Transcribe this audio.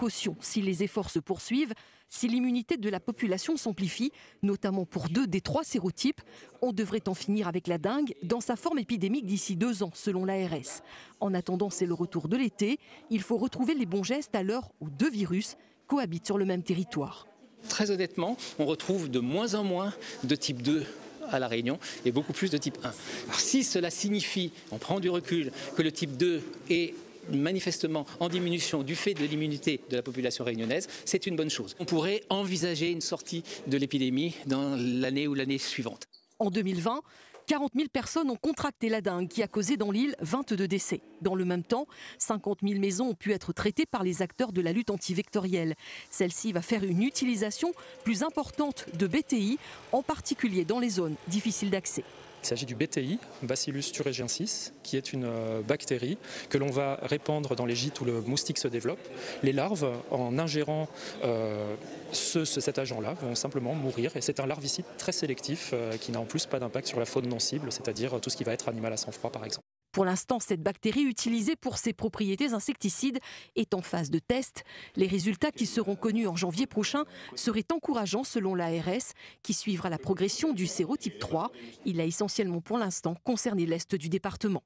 précaution si les efforts se poursuivent. Si l'immunité de la population s'amplifie, notamment pour 2 des 3 sérotypes, on devrait en finir avec la dengue dans sa forme épidémique d'ici 2 ans, selon l'ARS. En attendant, c'est le retour de l'été. Il faut retrouver les bons gestes à l'heure où 2 virus cohabitent sur le même territoire. Très honnêtement, on retrouve de moins en moins de type 2 à La Réunion et beaucoup plus de type 1. Alors, si cela signifie, on prend du recul, que le type 2 est manifestement en diminution du fait de l'immunité de la population réunionnaise, c'est une bonne chose. On pourrait envisager une sortie de l'épidémie dans l'année ou l'année suivante. En 2020, 40 000 personnes ont contracté la dengue qui a causé dans l'île 22 décès. Dans le même temps, 50 000 maisons ont pu être traitées par les acteurs de la lutte antivectorielle. Celle-ci va faire une utilisation plus importante de BTI, en particulier dans les zones difficiles d'accès. Il s'agit du BTI, Bacillus thuringiensis, qui est une bactérie que l'on va répandre dans les gîtes où le moustique se développe. Les larves, en ingérant cet agent-là, vont simplement mourir. Et c'est un larvicide très sélectif qui n'a en plus pas d'impact sur la faune non cible, c'est-à-dire tout ce qui va être animal à sang froid par exemple. Pour l'instant, cette bactérie utilisée pour ses propriétés insecticides est en phase de test. Les résultats qui seront connus en janvier prochain seraient encourageants selon l'ARS, qui suivra la progression du sérotype 3. Il a essentiellement pour l'instant concerné l'est du département.